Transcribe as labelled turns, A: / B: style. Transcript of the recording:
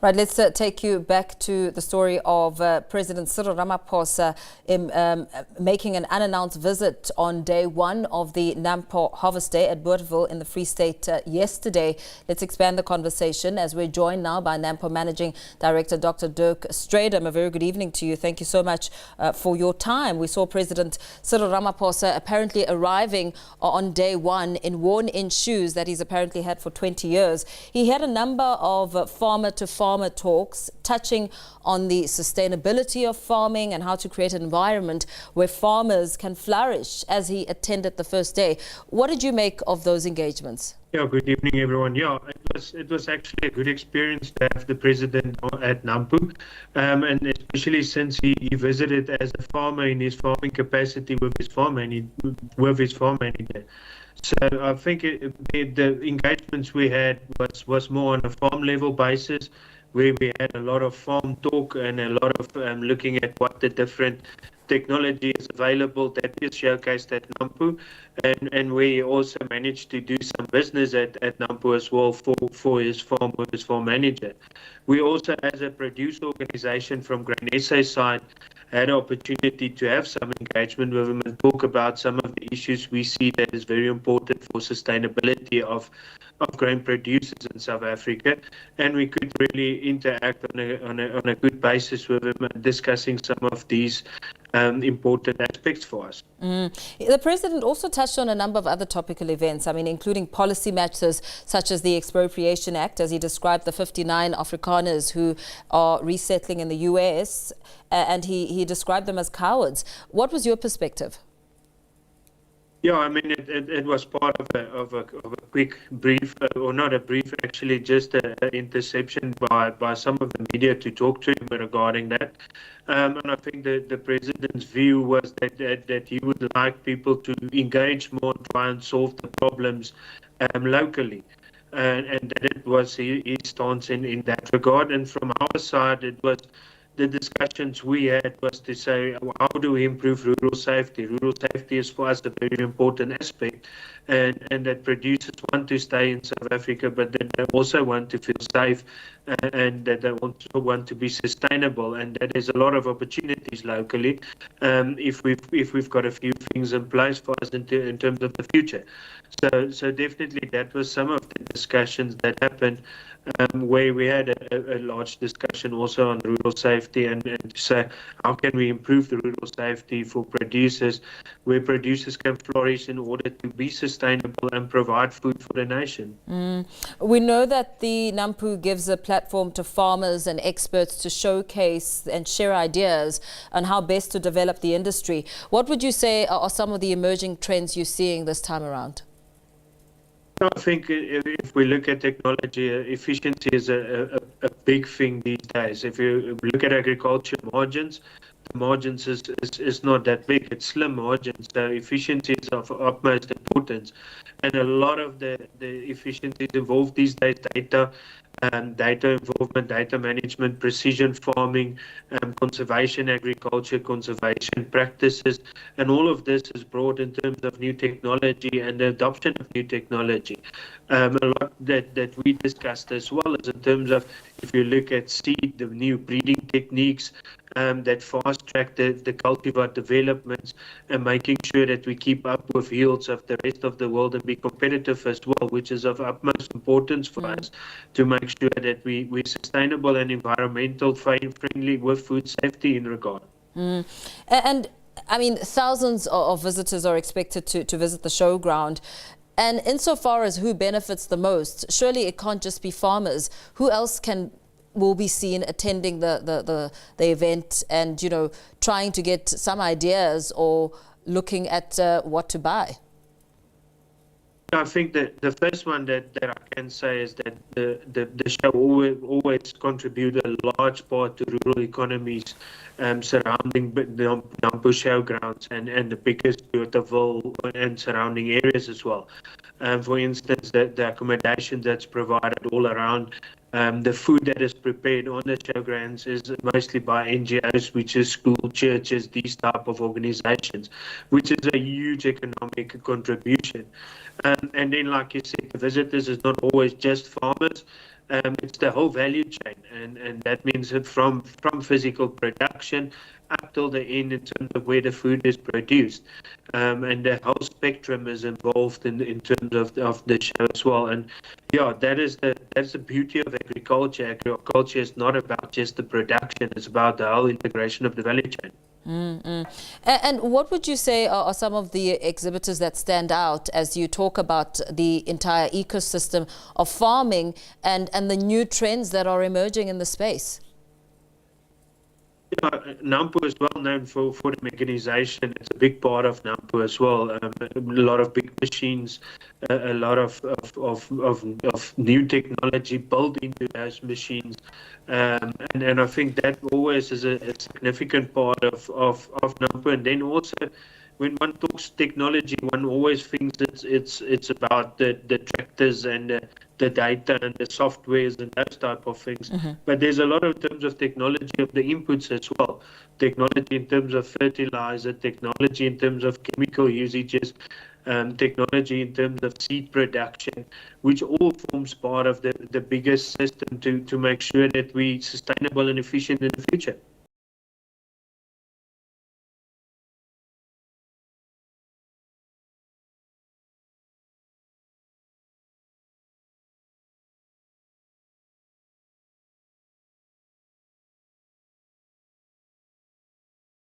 A: Right, let's take you back to the story of President Cyril Ramaphosa making an unannounced visit on day one of the NAMPO Harvest Day at Bothaville in the Free State yesterday. Let's expand the conversation as we're joined now by NAMPO Managing Director Dr. Dirk. Strydom, a very good evening to you. Thank you so much for your time. We saw President Cyril Ramaphosa apparently arriving on day one in worn-in shoes that he's apparently had for 20 years. He had a number of farmer-to-farmer talks touching on the sustainability of farming and how to create an environment where farmers can flourish as he attended the first day. What did you make of those engagements?
B: Yeah, good evening, everyone. Yeah, it was actually a good experience to have the president at NAMPO, and especially since he visited as a farmer in his farming capacity with his farm manager. So I think the engagements we had was more on a farm level basis, where we had a lot of farm talk and a lot of looking at what the different technology is available that is showcased at NAMPO, and we also managed to do some business at NAMPO as well for his farm with his farm manager. We also, as a producer organization from Grain SA side, had an opportunity to have some engagement with him and talk about some of the issues we see that is very important for sustainability of grain producers in South Africa, and we could really interact on a good basis with him and discussing some of these important aspects for us.
A: The president also touched on a number of other topical events, including policy matters such as the Expropriation Act, as he described the 59 Afrikaners who are resettling in the US, and he described them as cowards. What was your perspective?
B: Yeah, it was part of a quick brief, or not a brief, actually, just an interception by some of the media to talk to him regarding that. And I think the president's view was that he would like people to engage more and try and solve the problems locally. And that it was his stance in that regard. And from our side, it was the discussions we had was to say, how do we improve rural safety? Rural safety is for us a very important aspect, and that producers want to stay in South Africa, but then they also want to feel safe, and that they also want to be sustainable, and that there's a lot of opportunities locally if we've got a few things in place for us in terms of the future. So definitely that was some of the discussions that happened, where we had a large discussion also on rural safety and to say how can we improve the rural safety for producers, where producers can flourish in order to be sustainable and provide food for the nation.
A: We know that the NAMPO gives a platform to farmers and experts to showcase and share ideas on how best to develop the industry. What would you say are some of the emerging trends you're seeing this time around?
B: I think if we look at technology, efficiency is a big thing these days. If you look at agriculture margins, the margins is not that big. It's slim margins. So efficiency is of utmost importance. And a lot of the efficiencies involved these days, data involvement, data management, precision farming, conservation agriculture, conservation practices, and all of this is brought in terms of new technology and the adoption of new technology. A lot that we discussed as well is in terms of, if you look at seed, the new breeding techniques that fast-track the cultivar developments and making sure that we keep up with yields of the rest of the world and be competitive as well, which is of utmost importance for us to make sure that we're sustainable and environmental friendly with food safety in regard.
A: And thousands of visitors are expected to visit the showground. And insofar as who benefits the most, surely it can't just be farmers. Who else will be seen attending the event and, trying to get some ideas or looking at what to buy?
B: I think that the first one that I can say is that the show always contribute a large part to rural economies surrounding the NAMPO showgrounds and the biggest Bothaville and surrounding areas as well. For instance, the accommodation that's provided all around, the food that is prepared on the showgrounds is mostly by NGOs, which is school, churches, these type of organizations, which is a huge economic contribution. And then, like you said, the visitors is not always just farmers. It's the whole value chain, and that means that from physical production up till the end in terms of where the food is produced, and the whole spectrum is involved in terms of the show as well. And yeah, that's the beauty of agriculture. Agriculture is not about just the production; it's about the whole integration of the value chain.
A: And what would you say are some of the exhibitors that stand out as you talk about the entire ecosystem of farming and the new trends that are emerging in the space?
B: Yeah, NAMPO is well known for the mechanization. It's a big part of NAMPO as well. A lot of big machines, a lot of new technology built into those machines, and I think that always is a significant part of NAMPO. And then also, when one talks technology, one always thinks it's about the tractors and the data and the softwares and those type of things. But there's a lot of terms of technology of the inputs as well. Technology in terms of fertilizer, technology in terms of chemical usages, technology in terms of seed production, which all forms part of the biggest system to make sure that we're sustainable and efficient in the future.